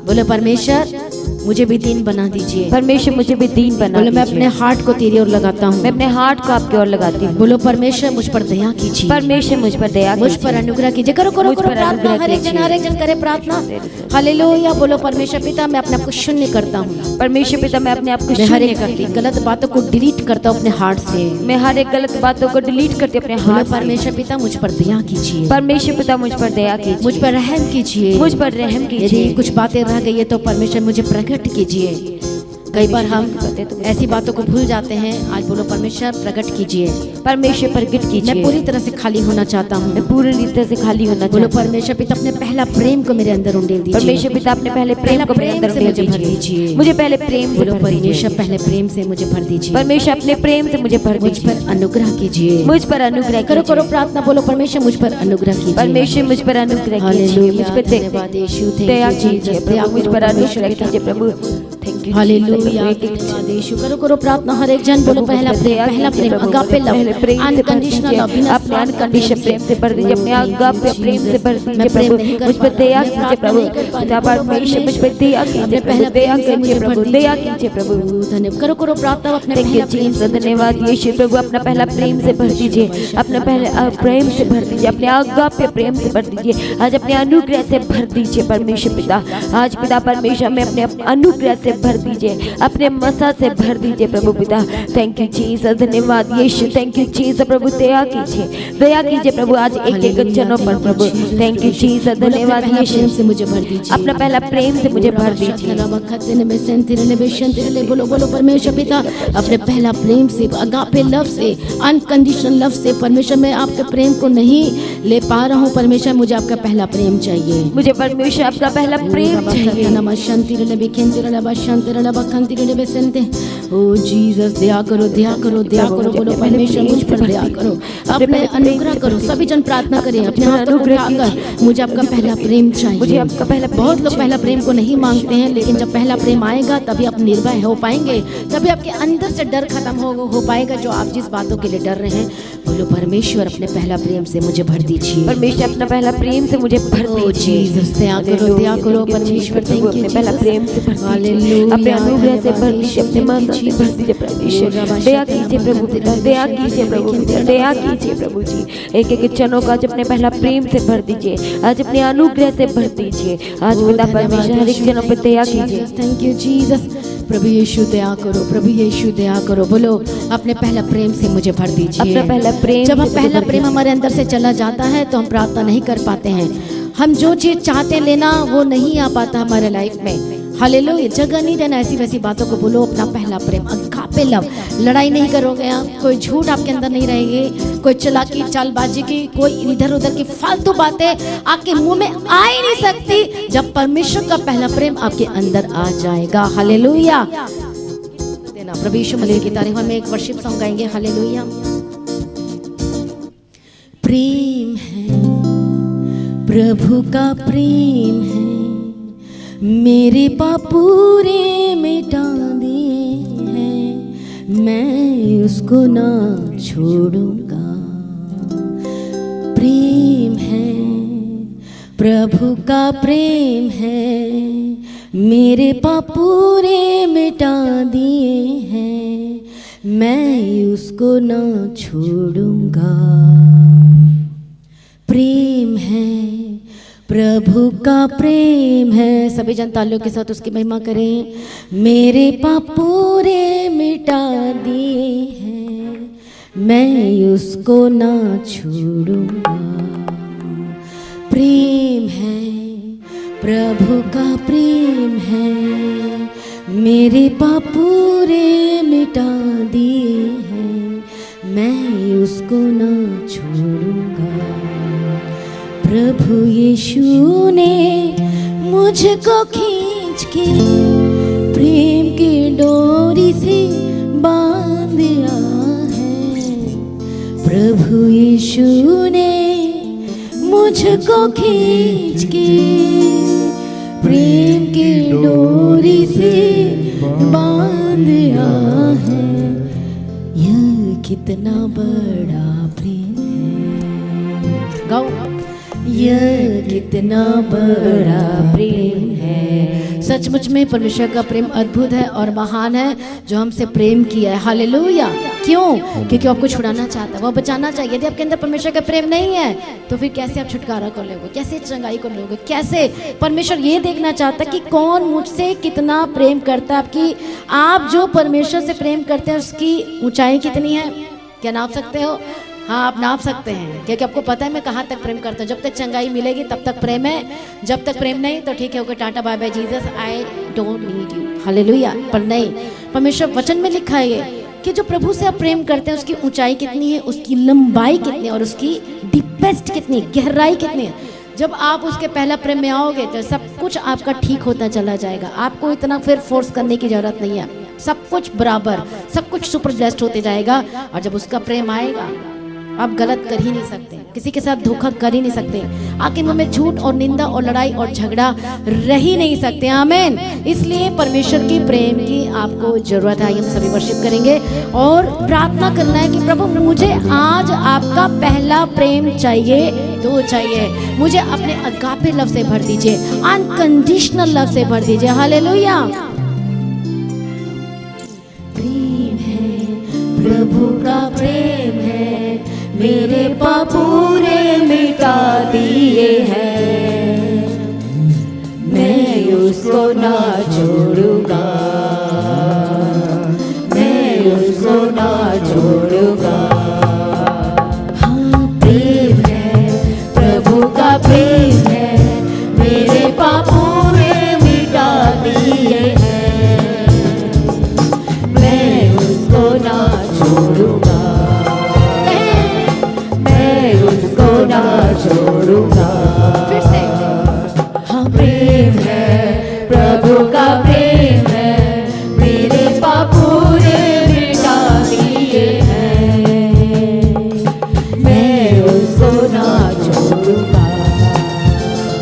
बोले परमेश्वर मुझे भी दीन बना दीजिए।
परमेश्वर मुझे भी दीन बना
बोलो मैं
दीजिए।
अपने हार्ट को तेरी ओर लगाता हूँ।
मैं अपने हार्ट को आपकी ओर लगाती हूँ।
बोलो परमेश्वर मुझ पर दया कीजिए।
परमेश्वर मुझ पर दया
मुझ
कीजिए।
पर अनुग्रह कीजिए। करो करो
मुझ
करो
पर
प्रार्थना,
अनुग्रह
हर एक जन करे प्रार्थना। हालेलुया। बोलो परमेश्वर पिता मैं अपने आप को शून्य करता हूँ।
परमेश्वर पिता मैं अपने आप को
मैं हर
शून्य
एक
करती हूँ।
गलत बातों को डिलीट करता हूँ अपने हार्ट से।
मैं हर एक गलत बातों को डिलीट करती हूँ अपने
बोलो
हाथ से।
परमेश्वर पिता मुझ पर दया कीजिए।
परमेश्वर पिता मुझ पर दया कीजिए।
मुझ पर रहम कीजिए।
मुझ पर रहम
यदि
कीजिए।
कुछ बातें रह गई है तो परमेश्वर मुझे प्रकट कीजिए। कई बार हम ऐसी बातों को भूल जाते हैं। आज बोलो परमेश्वर प्रकट कीजिए।
परमेश्वर प्रकट
मैं
कीजिए।
पूरी तरह से खाली होना चाहता
मैं
हूँ।
पूरी रीति से खाली होना
बोलो
चाहती हूँ।
परमेश्वर पिता अपने पहला प्रेम को मेरे अंदर उंडेल दीजिए।
परमेश्वर पिता अपने पहले प्रेम को मेरे अंदर
से
उंडेल
मुझे भर
दीजिए।
दीजिए।
मुझे पहले प्रेम से
बोलो
भर दीजिए।
परमेश्वर पहले प्रेम से मुझे भर दीजिए।
परमेश्वर अपने प्रेम से मुझे भर
मुझ
दीजिए।
पर अनुग्रह कीजिए।
मुझ पर अनुग्रह
करो करो
कीजिए।
प्रार्थना। बोलो परमेश्वर मुझ पर अनुग्रह कीजिए।
परमेश्वर मुझ पर अनुग्रह कीजिए। मुझ पर
धन्यवाद यीशु।
दया कीजिए प्रभु। मुझ पर अनुग्रह कीजिए प्रभु। Thank you.
हालेलुया। धन्यवाद यीशु। करो करो प्रार्थना। हर एक जन बोलो पहला प्रेम, पहला प्रेम, अगापे लव, अनकंडीशनल लव, बिना
अपने अनकंडीशनल प्रेम से भर दीजिए। अपने अगापे प्रेम से भर दीजिए प्रभु। मुझ पर दया कीजिए प्रभु। पिता परमेश्वर मुझ पर दया कीजिए प्रभु। दया कीजिए प्रभु। दया कीजिए प्रभु।
धन्यवाद। करो करो प्रार्थना अपने
थैंक यू
पहला प्रेम से।
धन्यवाद यीशु प्रभु। अपना पहला प्रेम से भर दीजिए। अपना पहले प्रेम से भर दीजिए। अपने अगापे प्रेम से भर दीजिए। आज अपने अनुग्रह से भर दीजिए परमेश्वर पिता। आज पिता परमेश्वर में अपने अनुग्रह से भर दीजिए। अपने मसा से भर दीजिए प्रभु पिता। Thank you Jesus. धन्यवाद यीशु। थैंक यू जीसस प्रभु। दया कीजिए, दया कीजिए प्रभु आज एक एक जनों पर प्रभु। Thank you Jesus. धन्यवाद यीशु।
से मुझे भर दीजिए।
अपना पहला प्रेम से मुझे भर दीजिए।
बोलो बोलो परमेश्वर पिता अपने पहला प्रेम से, अगापे लव से, अनकंडीशनल लव से परमेश्वर मैं आपके प्रेम को नहीं ले पा रहा हूँ। परमेश्वर मुझे आपका पहला प्रेम चाहिए।
मुझे परमेश्वर आपका पहला प्रेम चाहिए।
ओ जीसस दया करो, दया करो, दया करो। बोलो परमेश्वर मुझ पर दया करो, अपने अनुग्रह करो। सभी जन प्रार्थना करें अपने हाथ को उठाकर, मुझे आपका पहला प्रेम चाहिए।
मुझे आपका पहला प्रेम
बहुत लोग पहला प्रेम को नहीं मांगते हैं, लेकिन जब पहला प्रेम आएगा तभी आप निर्भय हो पाएंगे, तभी आपके अंदर से डर खत्म हो पाएगा जो आप जिस बातों के लिए डर रहे हैं। बोलो परमेश्वर अपने पहला प्रेम से मुझे भर दीजिए।
परमेश्वर अपना पहला प्रेम से मुझे भर दीजिए।
जीसस दया करो, दया करो परमेश्वर। थैंक यू
अपने पहला प्रेम से भर दीजिए। अपने अनुग्रह से भर दीजिए। अपने मसा से भर दीजिए परमेश्वर। दया कीजिए प्रभु पिता। दया कीजिए प्रभु पिता। दया कीजिए प्रभु जी। एक एक जनों का आज अपने पहला प्रेम से भर दीजिए। आज अपने अनुग्रह से भर दीजिए। आज पिता परमेश्वर हर एक जनों पर दया कीजिए।
Thank you Jesus. प्रभु यीशु दया करो, प्रभु यीशु दया करो। बोलो अपने पहला प्रेम से मुझे भर दीजिए।
अपना पहला प्रेम
जब हम
से
पहला
भर
प्रेम हमारे अंदर से चला जाता है तो हम प्रार्थना नहीं कर पाते हैं। हम जो चीज चाहते लेना वो नहीं आ पाता हमारे लाइफ में। हालेलुया। जगह नहीं देना ऐसी वैसी बातों को। बोलो अपना पहला प्रेम, अगापे लव। लड़ाई नहीं करोगे आप, कोई झूठ आपके अंदर नहीं रहेगी, कोई चालाकी चालबाजी की, कोई इधर उधर की फालतू बातें आपके मुंह में आ ही नहीं सकती जब परमेश्वर का पहला प्रेम आपके अंदर आ जाएगा। हालेलुया। देना प्रभु यीशु मसीह की तारीफ में एक वर्शिप सॉन्ग गाएंगे। हालेलुया। प्रेम है प्रभु का, प्रेम है मेरे पाप पूरे मिटा दिए हैं, मैं उसको ना छोड़ूंगा। प्रेम है प्रभु का, प्रेम है मेरे पाप पूरे मिटा दिए हैं, मैं उसको ना छोड़ूंगा। प्रेम है प्रभु का प्रेम है। सभी जन तालियों के साथ उसकी महिमा करें। मेरे पाप पूरे मिटा दिए हैं, मैं उसको ना छोड़ूंगा। प्रेम है, प्रभु का प्रेम है, मेरे पाप पूरे मिटा दिए हैं, मैं उसको ना छोड़ूंगा। प्रभु यीशु ने मुझको खींच के प्रेम की डोरी से बांध दिया है। प्रभु यीशु ने मुझको खींच के प्रेम की डोरी से बांध दिया है। यह कितना बड़ा प्रेम है। गाओ। यह कितना बड़ा प्रेम है। सचमुच में परमेश्वर का प्रेम अद्भुत है और महान है, जो हमसे प्रेम किया है। हालेलुया। क्यों? क्योंकि आपको छुड़ाना चाहता है, वो बचाना चाहिए। यदि आपके अंदर परमेश्वर का प्रेम नहीं है तो फिर कैसे आप छुटकारा कर लोगे, कैसे चंगाई कर लोगे, कैसे? परमेश्वर ये देखना चाहता है कि कौन मुझसे कितना प्रेम करता है। आपकी आप जो परमेश्वर से प्रेम करते हैं उसकी ऊंचाई कितनी है, क्या नाप सकते हो? हाँ, आप नाप सकते हैं, क्योंकि आपको पता है मैं कहाँ तक प्रेम करता हूँ। जब तक चंगाई मिलेगी तब तक प्रेम है, जब तक प्रेम नहीं तो ठीक है, okay, tata bye bye Jesus, I don't need you. Hallelujah. पर नहीं, परमेश्वर वचन में लिखा है ये कि जो प्रभु से आप प्रेम करते हैं उसकी ऊंचाई कितनी है, उसकी लंबाई कितनी है और उसकी डीपेस्ट कितनी, गहराई कितनी है। जब आप उसके पहला प्रेम में आओगे तो सब कुछ आपका ठीक होता चला जाएगा। आपको इतना फिर फोर्स करने की जरूरत नहीं है, सब कुछ बराबर, सब कुछ सुपर ब्लेस्ड होते जाएगा। और जब उसका प्रेम आएगा आप गलत कर ही नहीं सकते, किसी के साथ धोखा कर ही नहीं सकते, आपके मुंह में झूठ और निंदा और लड़ाई और झगड़ा रह ही नहीं सकते। आमीन। इसलिए परमेश्वर की प्रेम की आपको जरूरत है। हम सभी वर्शिप करेंगे और प्रार्थना करना है कि प्रभु मुझे आज आपका पहला प्रेम चाहिए तो चाहिए। मुझे अपने अगापे लव से भर दीजिए, अनकंडीशनल लव से भर दीजिए। हालेलुया। प्रेम है, प्रभु का प्रेम है, मेरे पाप पूरे मिटा दिए हैं, मैं उसको ना छोड़ूंगा, मैं उसको ना छोड़ूंगा। हाँ, प्रेम है, प्रभु का प्रेम है, मेरे पाप पूरे मिटा दिए हैं, मैं उसको ना छोड़ूंगा, ना छोड़ूंगा। फिर से। हाँ, प्रेम है, प्रभु का प्रेम है, मेरे पाप पूरे मिटा दिए हैं, मैं उसको ना छोड़ूंगा,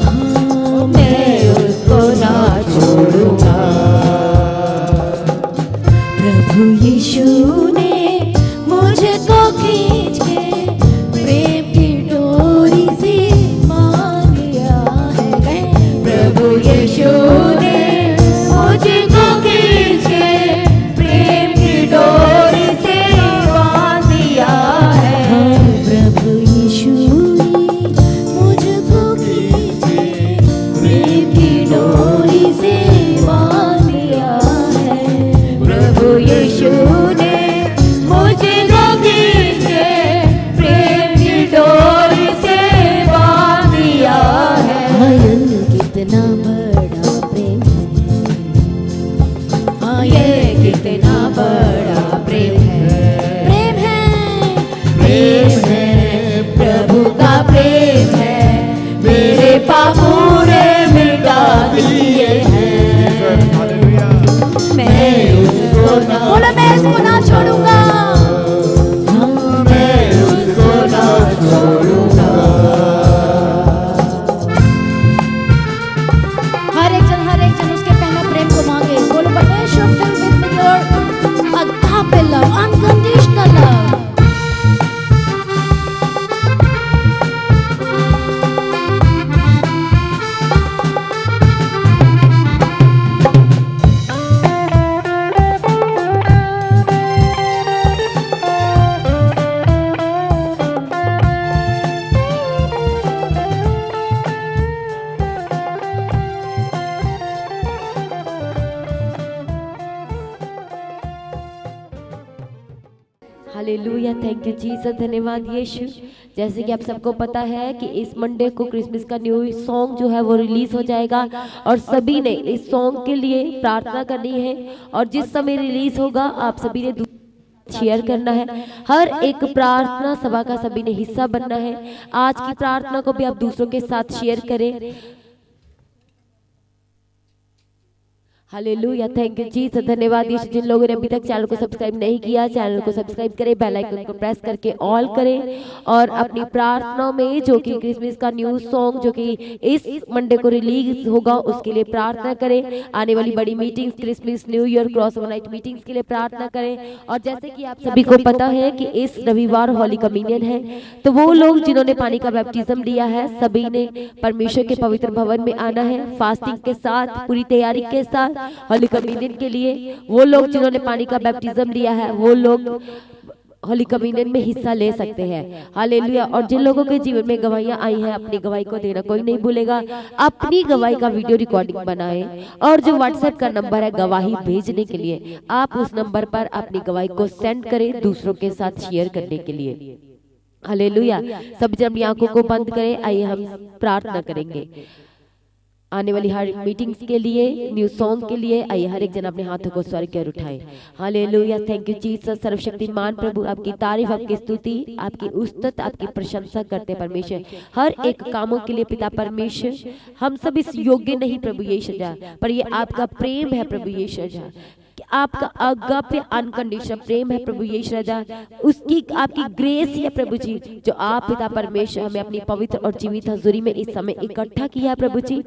हाँ, मैं उसको ना छोड़ूंगा। प्रभु यीशु ने मुझको खींच के प्रेम की डोरी से बांध दिया है। प्रभु यीशु ने मुझको
हालेलुया, थैंक यू जीसस, धन्यवाद यीशु। जैसे कि आप सबको पता है कि इस मंडे को क्रिसमस का न्यू सॉन्ग जो है वो रिलीज हो जाएगा और सभी ने इस सॉन्ग के लिए प्रार्थना करनी है और जिस समय रिलीज होगा आप सभी ने शेयर करना है। हर एक प्रार्थना सभा का सभी ने हिस्सा बनना है। आज की प्रार्थना को भी आप दूसरों के साथ शेयर करें। हालेलुया, थैंक यू जीसस, धन्यवाद यीशु। जिन लोगों ने अभी तक चैनल को सब्सक्राइब नहीं किया, चैनल को सब्सक्राइब करें, बेल आइकन को प्रेस करके ऑल करें और अपनी प्रार्थनाओं में जो कि क्रिसमस का न्यू सॉन्ग जो कि इस मंडे को रिलीज होगा उसके लिए प्रार्थना करें। आने वाली बड़ी meetings, Christmas, new year, cross over night meetings के लिए प्रार्थना करें। और जैसे कि आप सभी को पता है कि इस रविवार होली कम्युनियन है, तो वो लोग जिन्होंने पानी का बैप्टिज्म लिया है सभी ने परमेश्वर के पवित्र भवन में आना है फास्टिंग के साथ, पूरी तैयारी के साथ होली कम्युनियन के लिए। वो लोग जिन्होंने पानी का बैप्टिज्म लिया है वो लोग होली कम्युनियन में हिस्सा ले सकते हैं। हालेलुया। और जिन लोगों के जीवन में गवाहियां आई हैं अपनी गवाही को देना कोई नहीं भूलेगा। अपनी गवाही का वीडियो रिकॉर्डिंग बनाएं और जो व्हाट्सएप का नंबर है गवाही भेजने के लिए, आप उस नंबर पर अपनी गवाही को सेंड करें दूसरों के साथ शेयर करने के लिए। हालेलुया। सब जब अपनी आंखों को बंद करें, आइए हम प्रार्थना करेंगे। आने वाली हर मीटिंग्स के लिए, न्यू सॉन्ग के लिए, आइए हर एक जन अपने हाथों को स्वर्ग की ओर उठाए। Hallelujah, thank you Jesus. सर्वशक्तिमान प्रभु आपकी तारीफ, आपकी स्तुति, आपकी उस्तत, आपकी प्रशंसा करते हैं परमेश्वर। हर एक कामों के लिए पिता परमेश्वर, हम सब इस योग्य नहीं प्रभु यीशु जा, पर ये आपका प्रेम है प्रभु यीशु जा, आपका अगाप्य अनकंडीशनल प्रेम है प्रभु यीशु राजा। उसकी आपकी ग्रेस है प्रभु जी, जो आप पिता परमेश्वर हमें अपनी पवित्र और जीवित हजूरी में इस समय इकट्ठा किया प्रभु जी।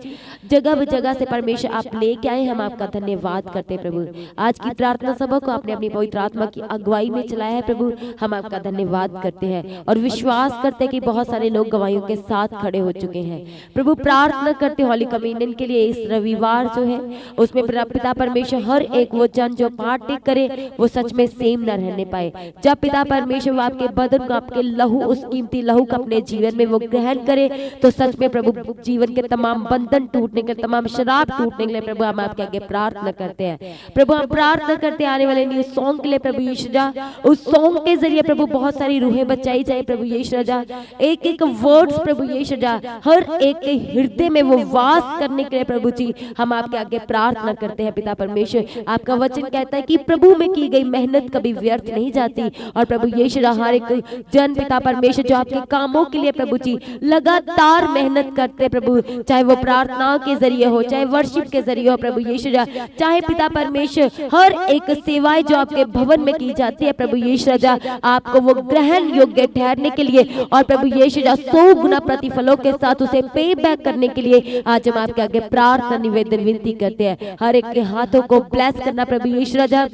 जगह जगह से परमेश्वर आप लेके आए, हम आपका धन्यवाद करते हैं प्रभु। आज की प्रार्थना सभा को आपने अपनी पवित्र आत्मा की अगुवाई में चलाया है प्रभु, हम आपका धन्यवाद करते हैं और विश्वास करते हैं कि बहुत सारे लोग गवाहियों के साथ खड़े हो चुके हैं प्रभु। प्रार्थना करते होली कम्युनियन के लिए इस रविवार जो है उसमें पिता परमेश्वर हर एक वो जन जो पार्टी करे वो सच में सेम न रहने पाए। जब पिता परमेश्वर आपके बदन को, आपके लहू, उस कीमती लहू को अपने जीवन में वो ग्रहण करे तो सच में प्रभु जीवन के तमाम बंधन टूटने के, तमाम शराब टूटने के लिए प्रभु हम आपके आगे प्रार्थना करते हैं प्रभु। हम प्रार्थना करते हैं आने वाले न्यू सॉन्ग के लिए प्रभु यीशु जा, उस सॉन्ग के जरिए प्रभु बहुत सारी रूहें बचाई जाए प्रभु यीशु जा। एक एक वर्ड्स प्रभु यीशु जा हर एक के हृदय में वो वास करने के लिए प्रभु जी हम आपके आगे प्रार्थना करते हैं पिता परमेश्वर। आपका वचन कहता है कि प्रभु में की गई मेहनत कभी व्यर्थ नहीं जाती और प्रभु यीशु हर एक जन पिता परमेश्वर जो आपके कामों के लिए प्रभु जी लगातार मेहनत करते प्रभु, चाहे वो प्रार्थनाओं के जरिए हो, चाहे वर्शिप के जरिए हो प्रभु यीशु, चाहे पिता परमेश्वर हर एक सेवाएं जो आपके भवन में की जाती है प्रभु यीशु आपको वो ग्रहण योग्य ठहरने के लिए और प्रभु यीशु 100 गुना प्रतिफलों के साथ उसे पे बैक करने के लिए आज हम आपके आगे प्रार्थना निवेदन विनती करते हैं। हर एक के हाथों को ब्लेस करना प्रभु यीशु राजा।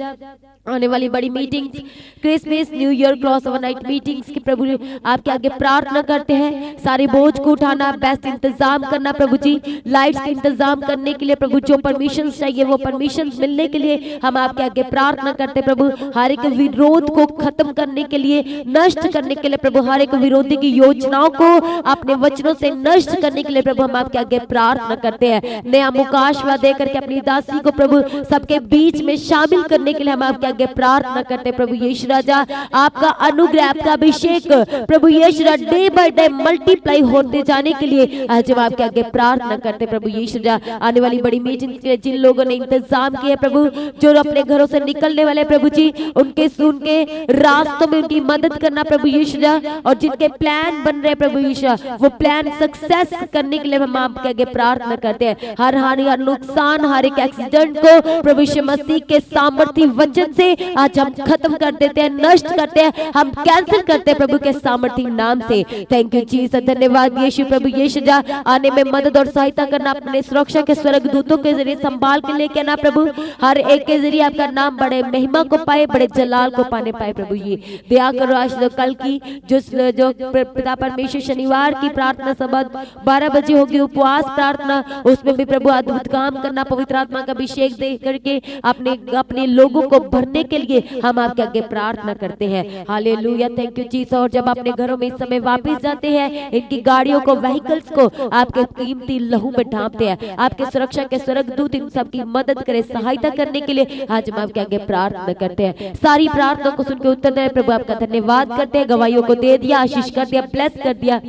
आने वाली बड़ी meetings, Christmas, new year, cross over night meetings की प्रभु आपके आगे प्रार्थना करते हैं। सारे बोझ को उठाना, बेस्ट इंतजाम करना प्रभु जी, लाइट्स के इंतजाम करने के लिए प्रभु जो परमिशन चाहिए वो परमिशन मिलने के लिए हम आपके आगे प्रार्थना करते प्रभु। हर एक विरोध को खत्म करने के लिए, नष्ट करने के लिए प्रभु, हर एक विरोधी की योजनाओं को अपने वचनों से नष्ट करने के लिए प्रभु हम आपके आगे प्रार्थना करते हैं। नया मुकाशवा देकर के अपनी दासी को प्रभु सबके बीच में शामिल करने के लिए हम आपके प्रार्थना करते प्रभु यीशु राजा। आपका अनुग्रह, आपका अभिषेक प्रभु यीशु राजा डे बाय डे मल्टीप्लाई होते जाने के लिए आज हम आपके आगे प्रार्थना करते प्रभु यीशु राजा। आने वाली बड़ी मीटिंग के जिन लोगों ने इंतजाम किया प्रभु, जो अपने घरों से निकलने वाले प्रभु जी उनके रास्तों में उनकी मदद करना प्रभु यीशु राजा, और जिनके प्लान बन रहे प्रभु यीशु वो प्लान सक्सेस करने के लिए हम आपके आगे प्रार्थना करते हैं। हर हानि, हर नुकसान, हर एक एक्सीडेंट को प्रभु यीशु मसीह के सामर्थी वचन से आज हम खत्म कर देते हैं, नष्ट करते हैं, हम कैंसिल करते हैं प्रभु के सामर्थी नाम से। थैंक यू जीसस, धन्यवाद यीशु प्रभु यीशु जा। आने में मदद और सहायता करना, अपने सुरक्षा के स्वर्ग दूतों के जरिए संभाल के लेके आना प्रभु। हर एक के जरिए आपका नाम बड़े महिमा को पाए, बड़े जलाल को पाने पाए प्रभु जी। दया करो आज कल की जो पिता परमेश्वर शनिवार की प्रार्थना सभा 12 बजे होगी, उपवास प्रार्थना, उसमें भी प्रभु अद्भुत काम करना, पवित्र आत्मा का अभिषेक दे करके अपने अपने लोगों को भरने के लिए हम आपके आगे प्रार्थना करते हैं। Hallelujah, thank you Jesus. और जब अपने घरों में इस समय वापस जाते हैं, इनकी गाड़ियों को, व्हीकल्स को आपके कीमती लहू में ढांपते हैं। आपके सुरक्षा के स्वर्गदूत इन सबकी मदद करे, सहायता करने के लिए आज हम आपके आगे प्रार्थना करते हैं। सारी प्रार्थना को सुनकर उत्तर देने प्रभु आपका धन्यवाद करते हैं। गवाहियों को दे दिया, आशीष कर दिया, ब्लेस कर दिया,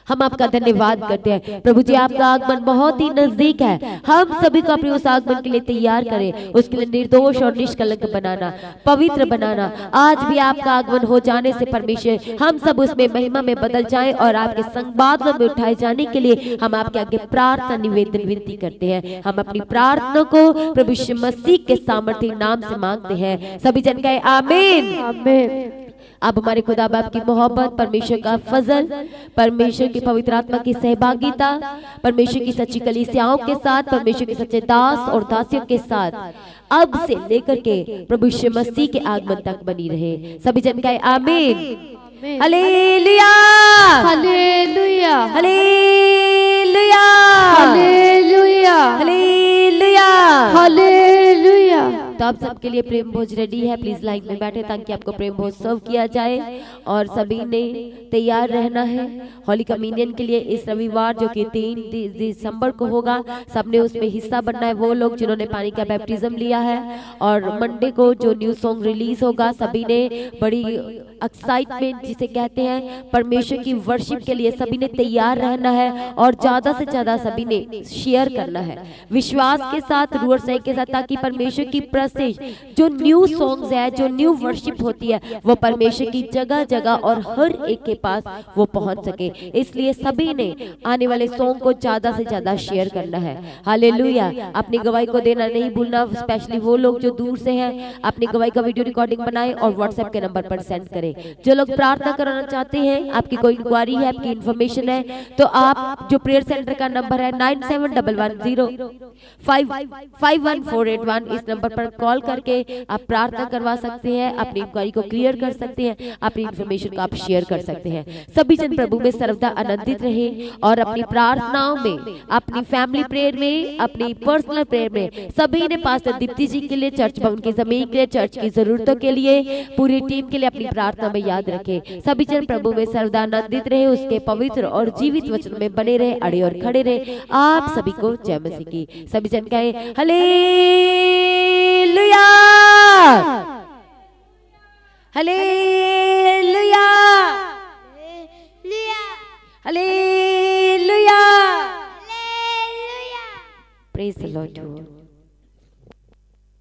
हम आपका धन्यवाद करते हैं। प्रभु जी, आपका आगमन बहुत ही नजदीक है। हम सभी को अपने उस आगमन के लिए तैयार करें, उसके लिए निर्दोष और निष्कलंक बनाना, पवित्र बनाना। आज भी आपका आगमन हो जाने से परमेश्वर हम सब उसमें महिमा में बदल जाएं और आपके संवादों में उठाए जाने के लिए हम आपके आगे प्रार्थना निवेदन विनती करते हैं। हम अपनी प्रार्थना को प्रभु यीशु मसीह के सामर्थ्य नाम से मांगते हैं। सभी जन कहे आमीन, आमीन। अब हमारे खुदा बाप की मोहब्बत, परमेश्वर का फजल, परमेश्वर की पवित्र आत्मा की सहभागिता, परमेश्वर की सच्ची कलीसियाओं के साथ, परमेश्वर के सच्चे दास और दासियों के साथ अब से लेकर के प्रभु यीशु मसीह के आगमन तक बनी रहे। सभी जन कहे आमीन। Hallelujah,
hallelujah,
hallelujah,
hallelujah,
hallelujah,
hallelujah.
तो आप सबके लिए प्रेम भोज रेडी है। प्लीज लाइन में बैठे ताकि आपको प्रेम भोज सर्व किया जाए और सभी ने तैयार रहना है होली कम्युनियन के लिए। इस रविवार जो कि 3 दिसंबर को होगा, सबने उसमें हिस्सा बनना है। वो लोग जिन्होंने पानी का बैप्टिज्म लिया है, और मंडे को जो न्यू सॉन्ग रिलीज होगा, सभी ने बड़ी एक्साइटमेंट जिसे कहते हैं परमेश्वर की वर्शिप के लिए सभी ने तैयार रहना है और ज्यादा से ज्यादा सभी ने शेयर करना है विश्वास के साथ, रूह और सही के साथ, ताकि परमेश्वर की जो न्यू सॉन्ग्स है, जो न्यू वर्शिप होती है, वो परमेश्वर की जगह जगह और हर एक के पास वो पहुंच सके। इसलिए सभी ने आने वाले सॉन्ग को ज्यादा से ज्यादा शेयर करना है। हालेलुया। अपनी गवाही को देना नहीं भूलना। स्पेशली वो लोग जो दूर से हैं, अपनी गवाही का वीडियो रिकॉर्डिंग बनाएं और व्हाट्सएप के नंबर पर सेंड करें। जो लोग प्रार्थना कराना चाहते हैं, आपकी कोई इंक्वायरी है, आपकी इन्फॉर्मेशन है, तो आप जो प्रेयर सेंटर का नंबर है 9711051481, इस नंबर पर कॉल करके आप प्रार्थना करवा सकते हैं, अपनी इंक्वायरी को क्लियर कर सकते हैं, अपनी इन्फॉर्मेशन को आप शेयर कर सकते हैं। सभी जन प्रभु में सर्वदा आनंदित रहे और अपनी प्रार्थनाओं में, अपनी फैमिली प्रेयर में, अपनी पर्सनल प्रेयर में सभी ने पास्टर दीप्ति जी के लिए, चर्च भवन की जमीन के लिए, चर्च की जरूरतों के लिए, पूरी टीम के लिए अपनी प्रार्थना में याद रखे। सभी जन प्रभु में सर्वदा आनंदित रहे, उसके पवित्र और जीवित वचन में बने रहे, अड़े और खड़े रहे। आप सभी को जय मसीह की। सभी जन कहे hallelujah, hallelujah, hallelujah, praise the Lord.